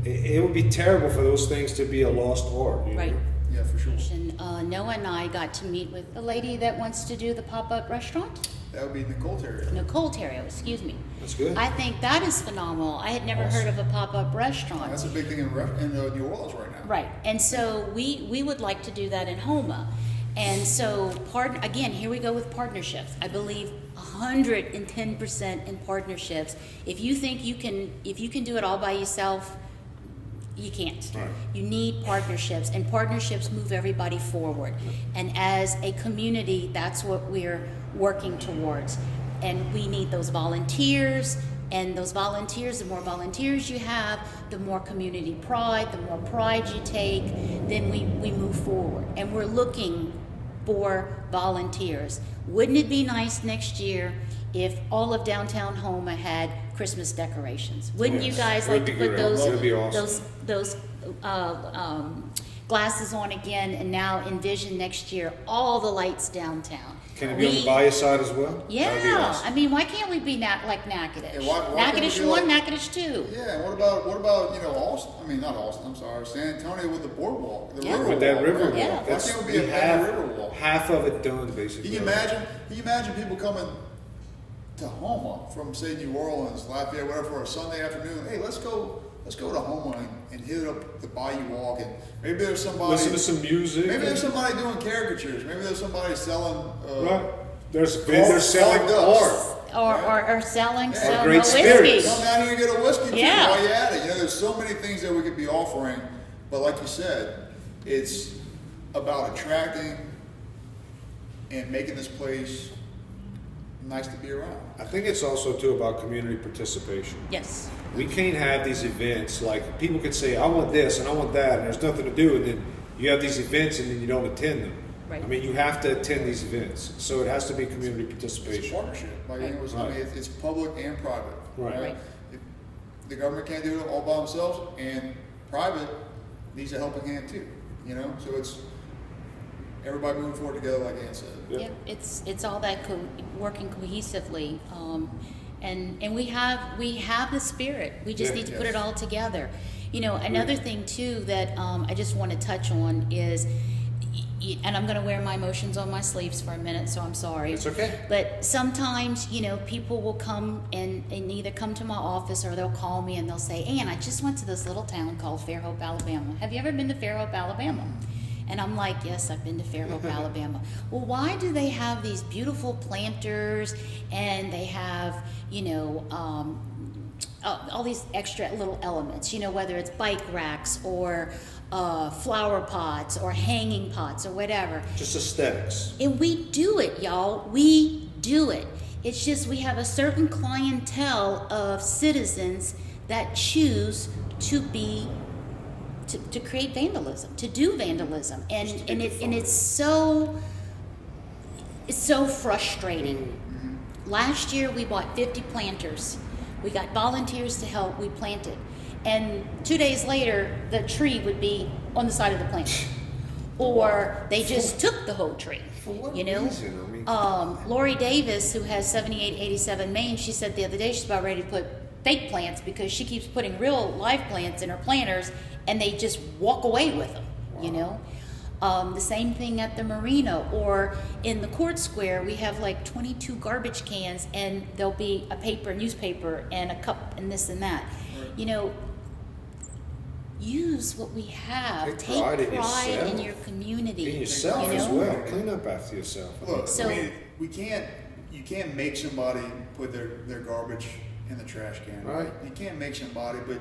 It would be terrible for those things to be a lost art. You know? Right. Yeah, for sure. And Noah and I got to meet with the lady that wants to do the pop-up restaurant. That would be Nicole Terry. Nicole Terrio, excuse me. That's good. I think that is phenomenal. I had never heard of a pop-up restaurant. That's a big thing in New Orleans right now. Right, and so we would like to do that in Houma. And so, again, here we go with partnerships. I believe 110% in partnerships. If you think you can do it all by yourself, you can't. Right. You need partnerships, and partnerships move everybody forward. And as a community, that's what we're working towards. And we need those volunteers, and those volunteers, the more volunteers you have, the more community pride, the more pride you take, then we move forward. And we're looking for volunteers. Wouldn't it be nice next year if all of downtown Houma had Christmas decorations? Wouldn't you Yes, guys it would like to be put great. those That'd be awesome. those glasses on again, and now envision next year all the lights downtown? Can it be on the buyer side as well? Yeah, That'd be awesome. I mean, why can't we be like Natchitoches? Yeah, why can't we Natchitoches be 1, like- Natchitoches 2. Yeah, and what about Austin? I mean, not Austin. I'm sorry, San Antonio with the boardwalk, the Yeah. river With that walk. river right? Yeah. walk, Why that's, can't we be we a have river walk? half of it done, basically. Can you imagine? Can you imagine people coming to Houma from say New Orleans, Lafayette, whatever, for a Sunday afternoon? Hey, let's go to Houma and hit up the Bayou Walk, and maybe there's somebody. Listen to some music. Maybe there's somebody doing caricatures. Maybe there's somebody selling. Right. There's vendors selling dust. art. Or selling Yeah. some Or great whiskey. spirits. Come down here and get a whiskey too Yeah. while you're at it. You know, there's so many things that we could be offering, but like you said, it's about attracting and making this place nice to be around. I think it's also too about community participation. Yes. We can't have these events like people can say, I want this and I want that, and there's nothing to do, and then you have these events and then you don't attend them. Right. I mean, you have to attend these events, so it has to be community It's a participation. partnership. Like, Right. it was, I mean, it's public and private. Right. Right. If the government can't do it all by themselves, and private needs a helping hand too. You know, so it's everybody moving forward together, like Ann said. Yep. Yeah, it's all that working cohesively, and we have the spirit. We just Yeah. need to put Yes. it all together. You know, another thing too that I just want to touch on is, and I'm going to wear my emotions on my sleeves for a minute, so I'm sorry. It's okay. But sometimes, people will come and either come to my office or they'll call me and they'll say, Ann, I just went to this little town called Fairhope, Alabama. Have you ever been to Fairhope, Alabama? And I'm like, yes, I've been to Fairhope, Alabama. Well, why do they have these beautiful planters and they have, all these extra little elements, whether it's bike racks or flower pots or hanging pots or whatever. Just aesthetics. And we do it, y'all. We do it. It's just we have a certain clientele of citizens that choose to create vandalism, to do vandalism, and it's so frustrating. Mm-hmm. Last year we bought 50 planters. We got volunteers to help. We planted, and 2 days later the tree would be on the side of the plant, or they just took the whole tree. For what reason? Lori Davis, who has 7887 Main, she said the other day she's about ready to put fake plants because she keeps putting real live plants in her planters and they just walk away with them. The same thing at the marina or in the court square. We have like 22 garbage cans and there'll be a newspaper and a cup and this and that. Right. Use what we have. Take pride in yourself. in your community. In yourself as well. Clean up after yourself. Look, So- you can't make somebody put their garbage in the trash can. Right. You can't make somebody, but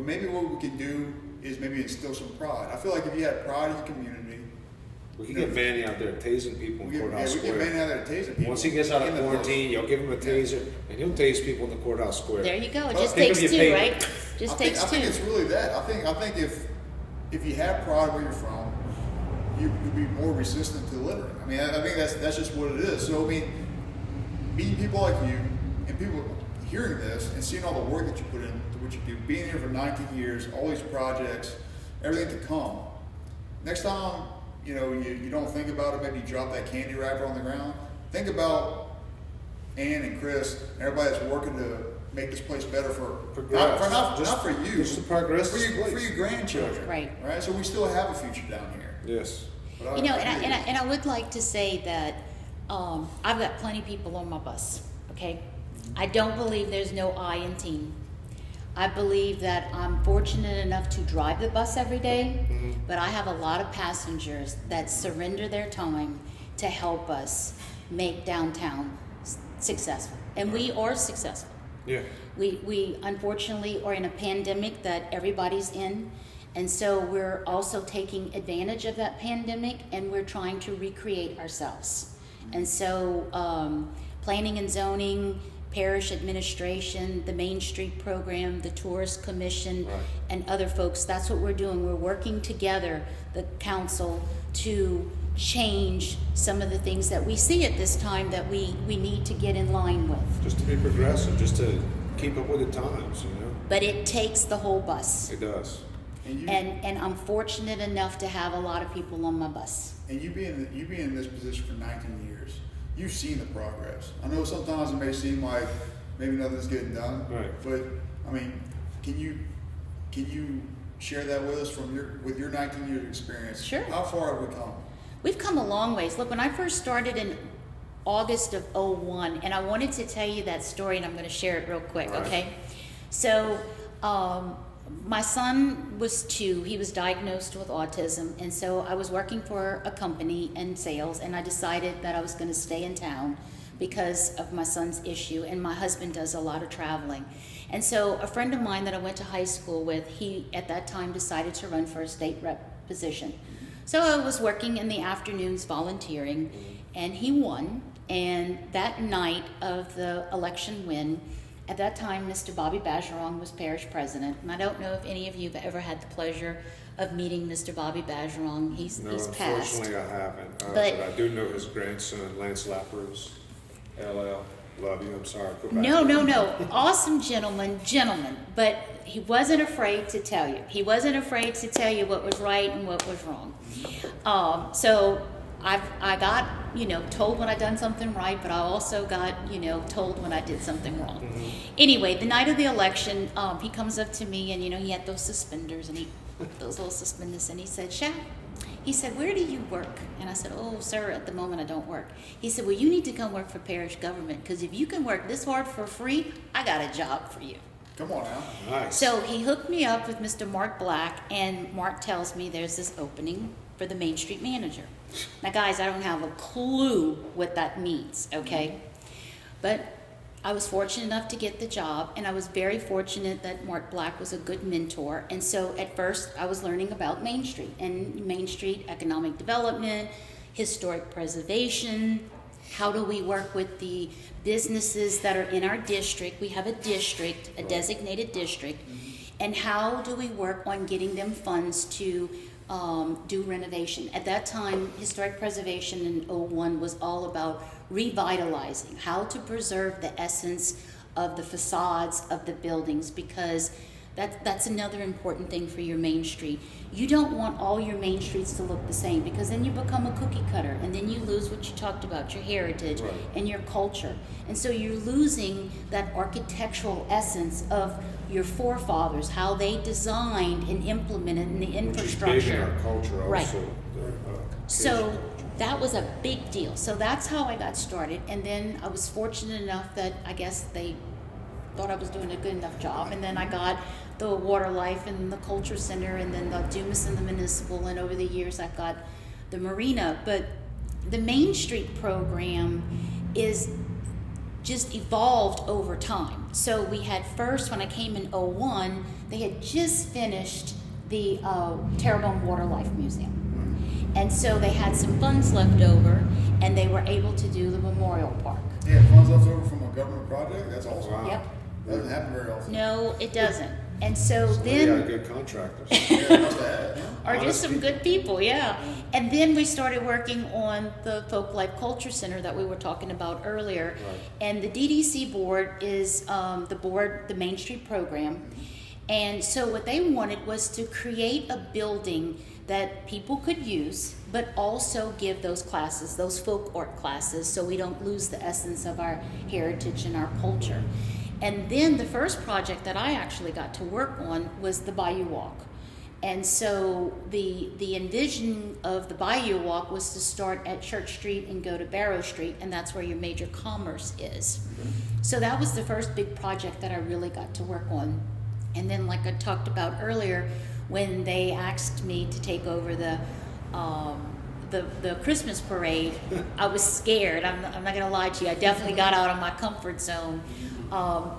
maybe what we can do is maybe instill some pride. I feel like if you had pride in your community, We can get Manny out there tasing people in Courthouse we get Square. Manny out there tasing people. Once he gets out of in the quarantine, you'll give him a taser, and he'll tase people in the Courthouse Square. There you go. It Well, just think takes of your two, paper. right? Just I takes think two. it's really that. I think if you have pride where you're from, you'll be more resistant to littering. I think that's just what it is. So meeting people like you and people hearing this and seeing all the work that you put into what you do, being here for 19 years, all these projects, everything to come. Next time, you don't think about it, maybe you drop that candy wrapper on the ground. Think about Ann and Chris and everybody that's working to make this place better not for you, Just to progress for this your place. Right. grandchildren. Right. So we still have a future down here. Yes. But And I would like to say that I've got plenty of people on my bus, okay? I don't believe there's no I in team. I believe that I'm fortunate enough to drive the bus every day, but I have a lot of passengers that surrender their time to help us make downtown successful. And we are successful. Yeah. We unfortunately are in a pandemic that everybody's in, and so we're also taking advantage of that pandemic and we're trying to recreate ourselves. And so planning and zoning, parish administration, the Main Street program, the Tourist Commission, Right. and other folks, that's what we're doing. We're working together, the council, to change some of the things that we see at this time that we need to get in line with. Just to be progressive, just to keep up with the times, But it takes the whole bus. It does. And I'm fortunate enough to have a lot of people on my bus. And you being in this position for 19 years, you've seen the progress. I know sometimes it may seem like maybe nothing's getting done, Right. but can you share that with us with your 19 years experience? Sure. How far have we come? We've come a long ways. Look, when I first started in August of 01, and I wanted to tell you that story, and I'm going to share it real quick, Right. okay? So, my son was 2. He was diagnosed with autism, and so I was working for a company in sales, and I decided that I was going to stay in town because of my son's issue, and my husband does a lot of traveling. And so a friend of mine that I went to high school with, he at that time decided to run for a state rep position. So I was working in the afternoons volunteering, and he won. And that night of the election win, at that time, Mr. Bobby Bajerong was parish president. And I don't know if any of you have ever had the pleasure of meeting Mr. Bobby Bajerong. He's passed. Unfortunately I haven't. But- But I do know his grandson, Lance Lapros, LL. Love you, I'm sorry. Go back. No. Awesome gentleman. But he wasn't afraid to tell you. He wasn't afraid to tell you what was right and what was wrong. So I got, told when I done something right, but I also got, told when I did something wrong. Mm-hmm. Anyway, the night of the election, he comes up to me and, he had those suspenders and those little suspenders, and he said, Sha, he said, "Where do you work?" And I said, "Oh, sir, at the moment I don't work." He said, "Well, you need to come work for parish government, because if you can work this hard for free, I got a job for you." Come on now. Nice. So he hooked me up with Mr. Mark Black, and Mark tells me there's this opening for the Main Street manager. Now, guys, I don't have a clue what that means, okay? But I was fortunate enough to get the job, and I was very fortunate that Mark Black was a good mentor. And so at first I was learning about Main Street and Main Street economic development, historic preservation. How do we work with the businesses that are in our district? We have a district, a designated district. And how do we work on getting them funds to do renovation? At that time, historic preservation in '01 was all about revitalizing, how to preserve the essence of the facades of the buildings, because that's another important thing for your Main Street. You don't want all your Main Streets to look the same, because then you become a cookie cutter, and then you lose what you talked about, your heritage and your culture. And so you're losing that architectural essence of your forefathers, how they designed and implemented in the infrastructure. Which is big in our culture also. Right. The, So that was a big deal. So that's how I got started. And then I was fortunate enough that I guess they thought I was doing a good enough job. And then I got the Water Life and the Culture Center, and then the Dumas and the Municipal. And over the years, I've got the Marina. But the Main Street program is just evolved over time. So we had first, when I came in '01, they had just finished the Terrebonne Water Life Museum. And so they had some funds left over, and they were able to do the Memorial Park. Yeah, funds left over from a government project? That's awesome. Wow. Yep. Doesn't happen very often. No, it doesn't. And so They got then, good contractors. Yeah, it must have. are just some good people, yeah. And then we started working on the Folk Life Culture Center that we were talking about earlier. Right. And the DDC board is the Main Street program. And so what they wanted was to create a building that people could use, but also give those classes, those folk art classes, so we don't lose the essence of our heritage and our culture. And then the first project that I actually got to work on was the Bayou Walk. And so the envision of the Bayou Walk was to start at Church Street and go to Barrow Street, and that's where your major commerce is. So that was the first big project that I really got to work on. And then, like I talked about earlier, when they asked me to take over the Christmas parade, I was scared. I'm not going to lie to you. I definitely got out of my comfort zone.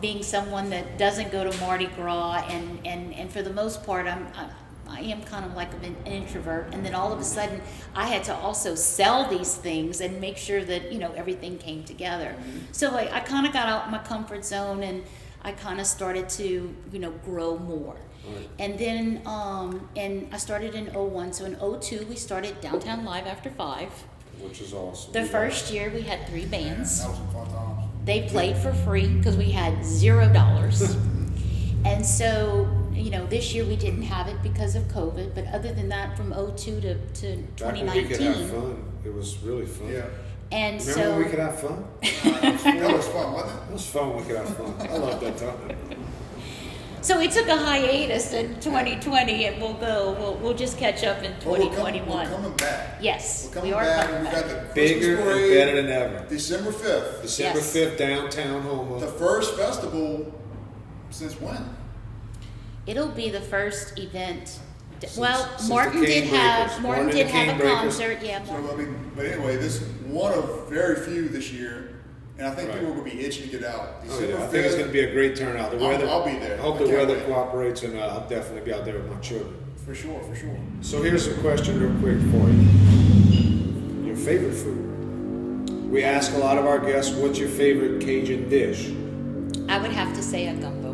Being someone that doesn't go to Mardi Gras, and for the most part, I am kind of like an introvert. And then all of a sudden, I had to also sell these things and make sure that everything came together. So I kind of got out of my comfort zone, and I kind of started to grow more. Right. And then and I started in '01. So in '02 we started Downtown Live After 5. Which is awesome. The first year we had 3 bands. That was some fun times. They played for free because we had $0. And so, this year we didn't have it because of COVID. But other than that, from '02 to Back when we could have 2019. fun. It was really fun. Yeah. And Remember so when we could have fun? That was fun, wasn't it? It was fun when we could have fun. I love that time. So we took a hiatus in 2020, and we'll just catch up in Well, 2021. We're coming back. Yes, We're coming we are back. coming We've back. got the Bigger Christmas and parade, better than ever. December 5th. December Yes. 5th, downtown The Houma. first festival since when? It'll be the first event. Since Martin the did Cane have Breakers. Martin Martin did and the have a Cane Breakers. concert. Yeah, So, Martin. but anyway, this is one of very few this year, and I think Right. people are going to be itching to get out. Oh, December yeah. I think it's 5th, going to be a great turnout. The weather, I'll be there. I hope I the can't weather wait. cooperates, and I'll definitely be out there with my children. For sure, for sure. So here's a question real quick for you. Your favorite food? We ask a lot of our guests, what's your favorite Cajun dish? I would have to say a gumbo.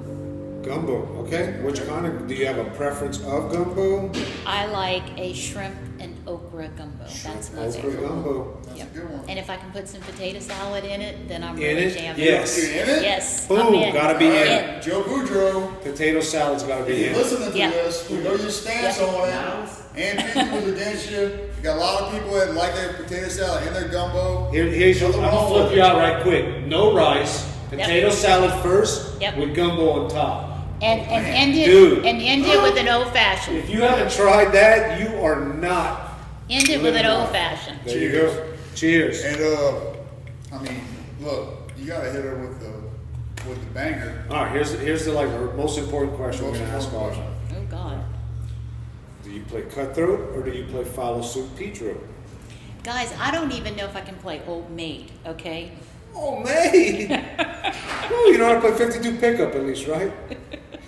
Gumbo, okay. Which kind of, do you have a preference of gumbo? I like a shrimp and okra gumbo. That's my Okra favorite. gumbo. That's Yep. a good one. And if I can put some potato salad in it, then I'm In really it? jamming. Yes. You in it? Yes. Boom, I'm in. gotta be All in. right, Joe Boudreaux, Potato salad's got to if be you're in. listening to Yeah. this, we know your stance Yeah. on it. Anne Picou was against you. You got a lot of people that like their potato salad and their gumbo. Here's your, I'm Nothing gonna wrong flip with you it. out right quick. No rice, potato salad first, Yep. with gumbo on top. And end Dude. it with an old fashioned. If you haven't tried that, you are not End it with an old fashioned. There you go. Cheers. And I mean, look, you gotta hit her with the banger. All right, here's the like most important question we're gonna ask all. Oh God. Do you play cutthroat or do you play follow suit Pedro? Guys, I don't even know if I can play Old Maid, okay? Oh, maid! Oh, you know how to play 52 pickup at least, right?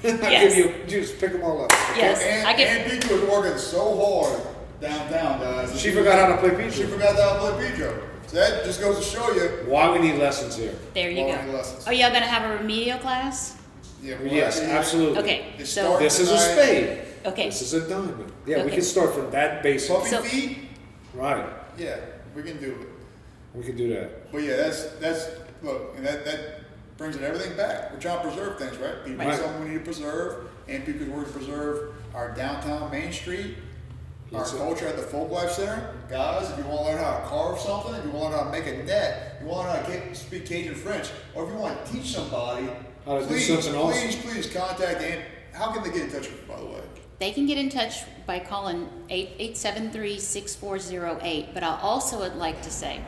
Yes. You just pick them all up. Yes, And I get. Anne Picou was working so hard downtown, guys. She forgot how to play She Pedro. forgot how to play Pedro. So that just goes to show you. Why we need lessons here. There you quality go. lessons. Are y'all gonna have a remedial class? Yeah, Yes, absolutely. Okay, It so starts- This is a spade. okay, This is a diamond. Yeah, we Okay. can start from that basic. Puppy So- feet. Right. Yeah, we can do it. We can do that. But yeah, that's look, and that brings it everything back. We're trying to preserve things, right? People Right. is something we need to preserve, and Picou's work to preserve our downtown Main Street, our Yes, sir. culture at the Folk Life Center. Guys, if you want to learn how to carve something, if you want to learn how to make a net, you want to learn how to speak Cajun French, or if you want to teach somebody, How to do please, something awesome. please contact Ann. How can they get in touch with you, by the way? they can get in touch by calling 873-6408. But I also would like to say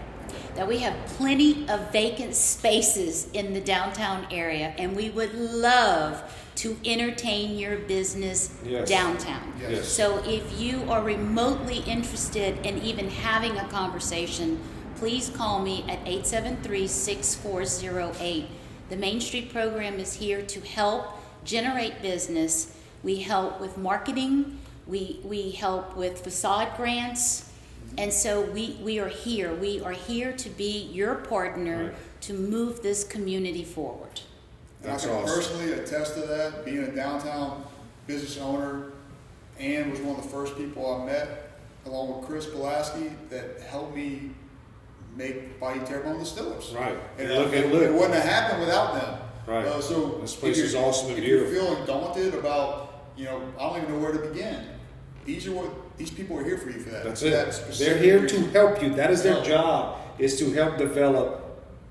that we have plenty of vacant spaces in the downtown area, and we would love to entertain your business Yes. downtown. Yes. So if you are remotely interested in even having a conversation, please call me at 873-6408. The Main Street program is here to help generate business. We help with marketing. We help with facade grants. And so we are here. We are here to be your partner Right. to move this community forward. And That's I can awesome. personally attest to that. Being a downtown business owner, Ann was one of the first people I met, along with Chris Pulaski, that helped me make Bayou Terrebonne Distillers. Right. And Look it and look. wouldn't have happened without them. Right. So This place if is you're- awesome and if you're beautiful. feeling daunted about, I don't even know where to begin. These people are here for you for that. That's for that it. specific They're here to reason. help you. That is their Help. job, is to help develop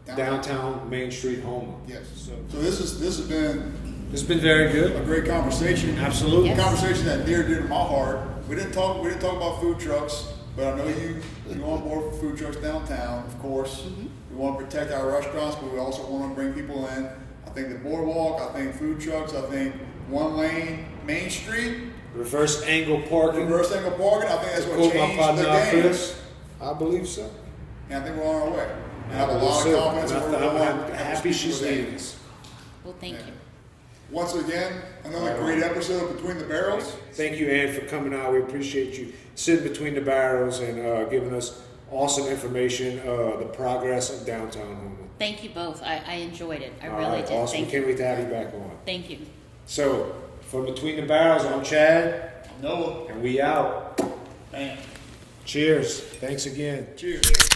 Downtown. downtown Main Street Houma. Yes. So So this has been it's been very a good. great conversation. Absolutely. Yes. A conversation that near and dear to my heart. We didn't talk about food trucks, but I know you on board for food trucks downtown, of course. We want to protect our restaurants, but we also want to bring people in. I think the boardwalk, I think food trucks, I think one lane Main Street, Reverse angle parking. reverse angle parking. I think that's what Quote my changed partner the game. Chris. I believe so. And I think we're on our way. And I have a believe lot so. of confidence in And where we're going. I'm happy she's leading us. Well, thank you. Once again, another Right great on. episode of Between the Barrels. Thank you, Ann, for coming out. We appreciate you sitting between the barrels and giving us awesome information, the progress of downtown Houma. Thank you both. I enjoyed it. I All really right, did. awesome. Thank Can't you. wait to have you back on. Thank you. So, from Between the Barrels, I'm Chad, Noah. and we out. Man. Cheers. Thanks again. Cheers. Cheers.